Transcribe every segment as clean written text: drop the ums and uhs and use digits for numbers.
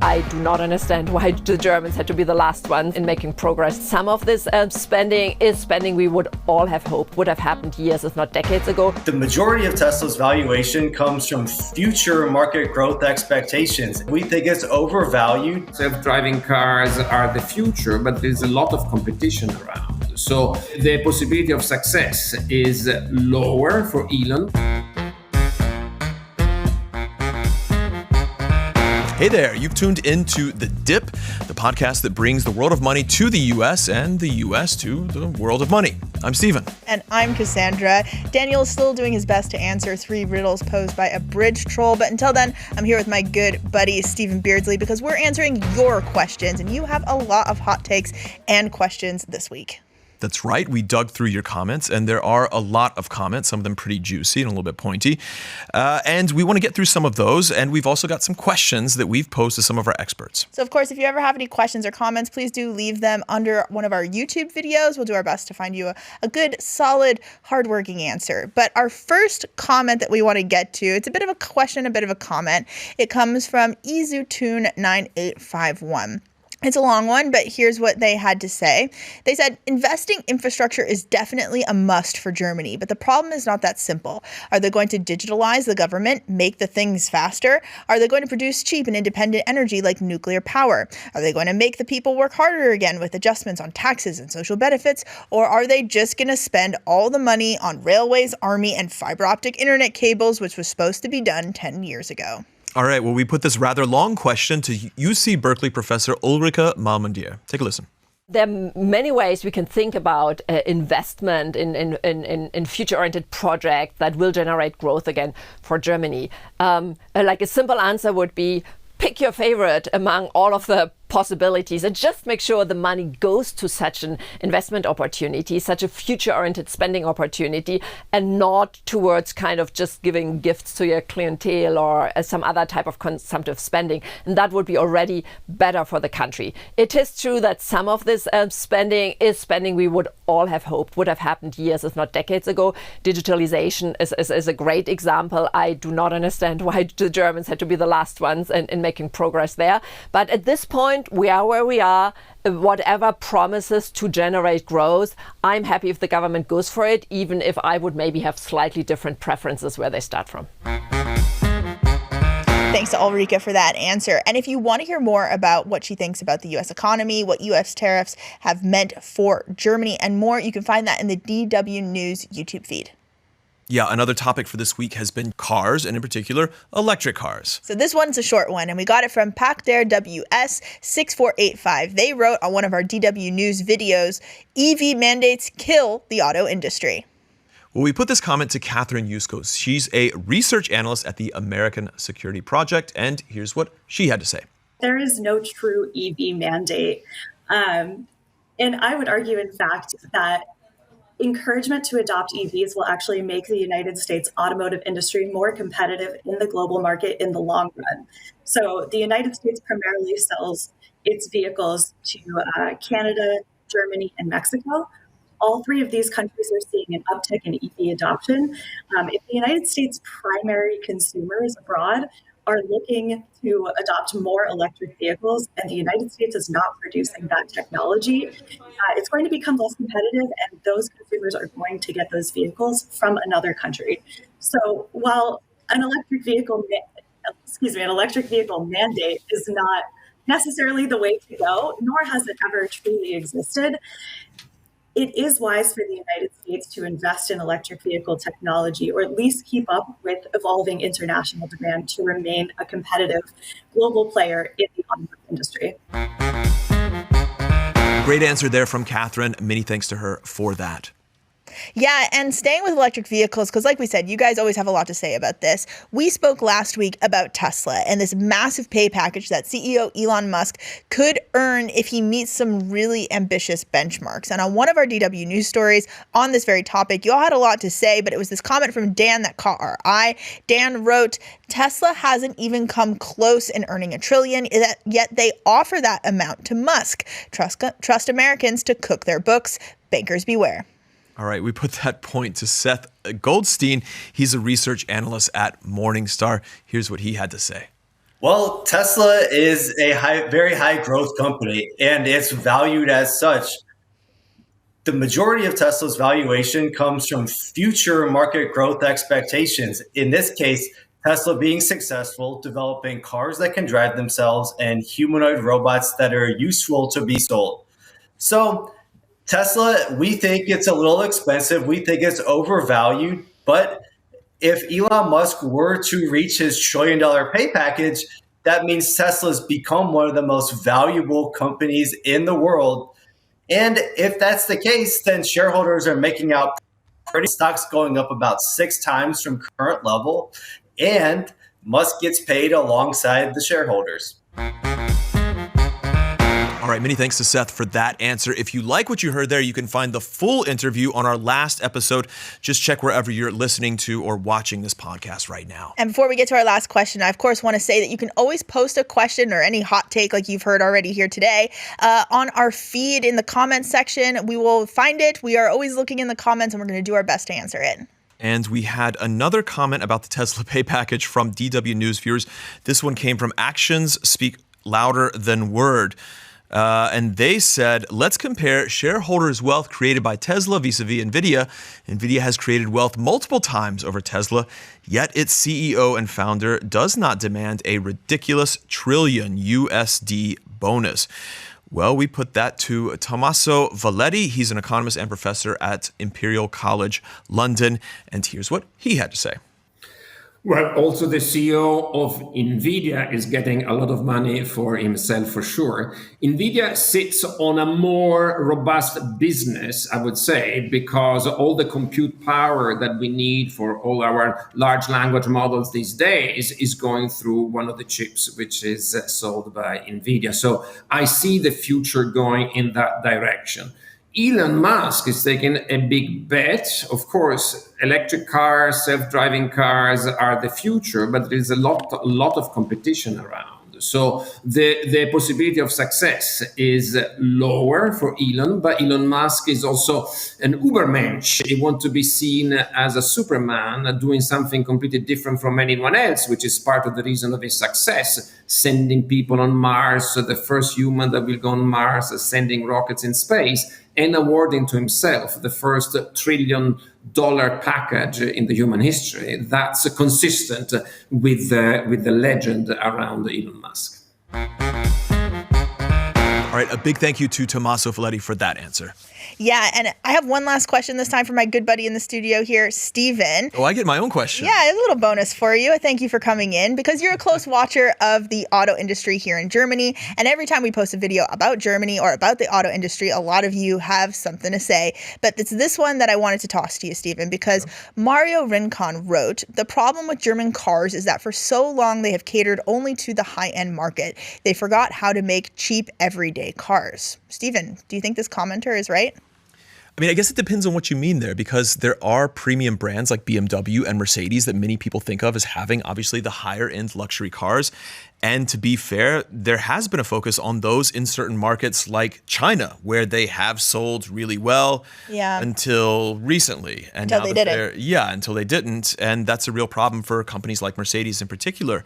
I do not understand why the Germans had to be the last ones in making progress. Some of this spending is spending we would all have hoped would have happened years, if not decades ago. The majority of Tesla's valuation comes from future market growth expectations. We think it's overvalued. Self-driving cars are the future, but there's a lot of competition around. So the possibility of success is lower for Elon. Hey there, you've tuned into The Dip, the podcast that brings the world of money to the U.S. and the U.S. to the world of money. I'm Steven. And I'm Cassandra. Daniel is still doing his best to answer 3 riddles posed by a bridge troll. But until then, I'm here with my good buddy, Stephen Beardsley, because we're answering your questions. And you have a lot of hot takes and questions this week. That's right. We dug through your comments, and there are a lot of comments, some of them pretty juicy and a little bit pointy. And we want to get through some of those, and we've also got some questions that we've posed to some of our experts. So, of course, if you ever have any questions or comments, please do leave them under one of our YouTube videos. We'll do our best to find you a good, solid, hardworking answer. But our first comment that we want to get to, it's a bit of a question, a bit of a comment. It comes from EZUTune9851. It's a long one, but here's what they had to say. They said, investing infrastructure is definitely a must for Germany, but the problem is not that simple. Are they going to digitalize the government, make the things faster? Are they going to produce cheap and independent energy like nuclear power? Are they going to make the people work harder again with adjustments on taxes and social benefits? Or are they just going to spend all the money on railways, army, and fiber optic internet cables, which was supposed to be done 10 years ago? All right, well, we put this rather long question to UC Berkeley professor Ulrike Malmendier. Take a listen. There are many ways we can think about investment in future-oriented projects that will generate growth again for Germany. Like a simple answer would be, pick your favorite among all of the possibilities and just make sure the money goes to such an investment opportunity, such a future-oriented spending opportunity, and not towards kind of just giving gifts to your clientele or some other type of consumptive spending. And that would be already better for the country. It is true that some of this spending is spending we would all have hoped would have happened years, if not decades ago. Digitalisation is a great example. I do not understand why the Germans had to be the last ones in making progress there. But at this point, we are where we are. Whatever promises to generate growth, I'm happy if the government goes for it, even if I would maybe have slightly different preferences where they start from. Thanks to Ulrike for that answer. And if you want to hear more about what she thinks about the U.S. economy, what U.S. tariffs have meant for Germany, and more, you can find that in the DW News YouTube feed. Yeah, another topic for this week has been cars, and in particular, electric cars. So this one's a short one, and we got it from Pacter WS6485. They wrote on one of our DW News videos, EV mandates kill the auto industry. Well, we put this comment to Catherine Yusko. She's a research analyst at the American Security Project, and here's what she had to say. There is no true EV mandate. And I would argue, in fact, that encouragement to adopt EVs will actually make the United States automotive industry more competitive in the global market in the long run. So the United States primarily sells its vehicles to Canada, Germany, and Mexico. All 3 of these countries are seeing an uptick in EV adoption. If the United States' primary consumers abroad are looking to adopt more electric vehicles, and the United States is not producing that technology, it's going to become less competitive, and those consumers are going to get those vehicles from another country. So while an electric vehicle mandate is not necessarily the way to go, nor has it ever truly existed, it is wise for the United States to invest in electric vehicle technology, or at least keep up with evolving international demand to remain a competitive global player in the automotive industry. Great answer there from Catherine. Many thanks to her for that. Yeah, and staying with electric vehicles, because like we said, you guys always have a lot to say about this. We spoke last week about Tesla and this massive pay package that CEO Elon Musk could earn if he meets some really ambitious benchmarks. And on one of our DW News stories on this very topic, you all had a lot to say, but it was this comment from Dan that caught our eye. Dan wrote, Tesla hasn't even come close in earning $1 trillion, yet they offer that amount to Musk. Trust Americans to cook their books. Bankers beware. All right, we put that point to Seth Goldstein. He's a research analyst at Morningstar. Here's what he had to say. Well, Tesla is a very high growth company, and it's valued as such. The majority of Tesla's valuation comes from future market growth expectations. In this case, Tesla being successful, developing cars that can drive themselves and humanoid robots that are useful to be sold. So Tesla, we think it's a little expensive. We think it's overvalued. But if Elon Musk were to reach his $1 trillion pay package, that means Tesla's become one of the most valuable companies in the world. And if that's the case, then shareholders are making out pretty stocks going up about 6 times from current level. And Musk gets paid alongside the shareholders. All right, many thanks to Seth for that answer. If you like what you heard there, you can find the full interview on our last episode. Just check wherever you're listening to or watching this podcast right now. And before we get to our last question, I of course want to say that you can always post a question or any hot take like you've heard already here today on our feed in the comments section. We will find it. We are always looking in the comments and we're going to do our best to answer it. And we had another comment about the Tesla pay package from DW News viewers. This one came from Actions Speak Louder Than Word. And they said, let's compare shareholders' wealth created by Tesla vis-a-vis Nvidia. Nvidia has created wealth multiple times over Tesla, yet its CEO and founder does not demand a ridiculous $1 trillion USD bonus. Well, we put that to Tommaso Valetti. He's an economist and professor at Imperial College London. And here's what he had to say. Well, also the CEO of Nvidia is getting a lot of money for himself, for sure. Nvidia sits on a more robust business, I would say, because all the compute power that we need for all our large language models these days is going through one of the chips, which is sold by Nvidia. So I see the future going in that direction. Elon Musk is taking a big bet. Of course, electric cars, self-driving cars are the future, but there is a lot of competition around. So the possibility of success is lower for Elon, but Elon Musk is also an Ubermensch. He wants to be seen as a Superman, doing something completely different from anyone else, which is part of the reason of his success, sending people on Mars, the first human that will go on Mars, sending rockets in space, and awarding to himself the first $1 trillion package in the human history. That's consistent with the legend around Elon Musk. All right, a big thank you to Tommaso Valetti for that answer. Yeah, and I have one last question this time for my good buddy in the studio here, Steven. Oh, I get my own question. Yeah, a little bonus for you. Thank you for coming in because you're a close watcher of the auto industry here in Germany. And every time we post a video about Germany or about the auto industry, a lot of you have something to say. But it's this one that I wanted to toss to you, Steven, because Mario Rincon wrote, the problem with German cars is that for so long they have catered only to the high-end market. They forgot how to make cheap everyday cars. Steven, do you think this commenter is right? I mean, I guess it depends on what you mean there, because there are premium brands like BMW and Mercedes that many people think of as having obviously the higher end luxury cars. And to be fair, there has been a focus on those in certain markets like China, where they have sold really well until recently. And until they didn't. Yeah, until they didn't. And that's a real problem for companies like Mercedes in particular.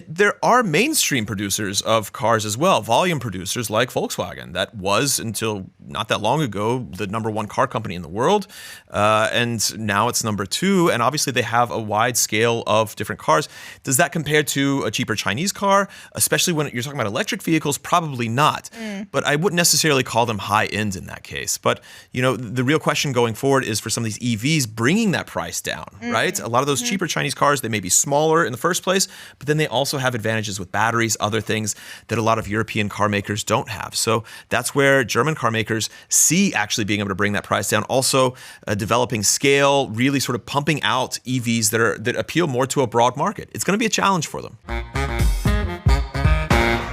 There are mainstream producers of cars as well, volume producers like Volkswagen. That was, until not that long ago, the #1 car company in the world. And now it's #2. And obviously they have a wide scale of different cars. Does that compare to a cheaper Chinese car? Especially when you're talking about electric vehicles? Probably not. But I wouldn't necessarily call them high end in that case. But, you know, the real question going forward is for some of these EVs bringing that price down, right? A lot of those cheaper Chinese cars, they may be smaller in the first place, but then they also have advantages with batteries, other things that a lot of European car makers don't have. So that's where German car makers see actually being able to bring that price down. Also developing scale, really sort of pumping out EVs that appeal more to a broad market. It's going to be a challenge for them.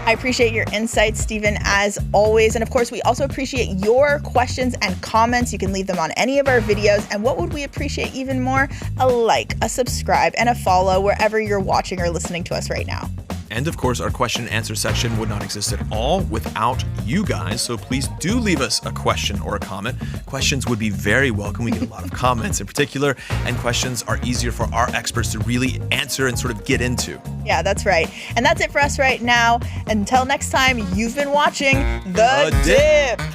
I appreciate your insights, Steven, as always. And of course, we also appreciate your questions and comments. You can leave them on any of our videos. And what would we appreciate even more? A like, a subscribe, and a follow wherever you're watching or listening to us right now. And of course, our question and answer section would not exist at all without you guys. So please do leave us a question or a comment. Questions would be very welcome. We get a lot of comments in particular, and questions are easier for our experts to really answer and sort of get into. Yeah, that's right. And that's it for us right now. Until next time, you've been watching The Dip.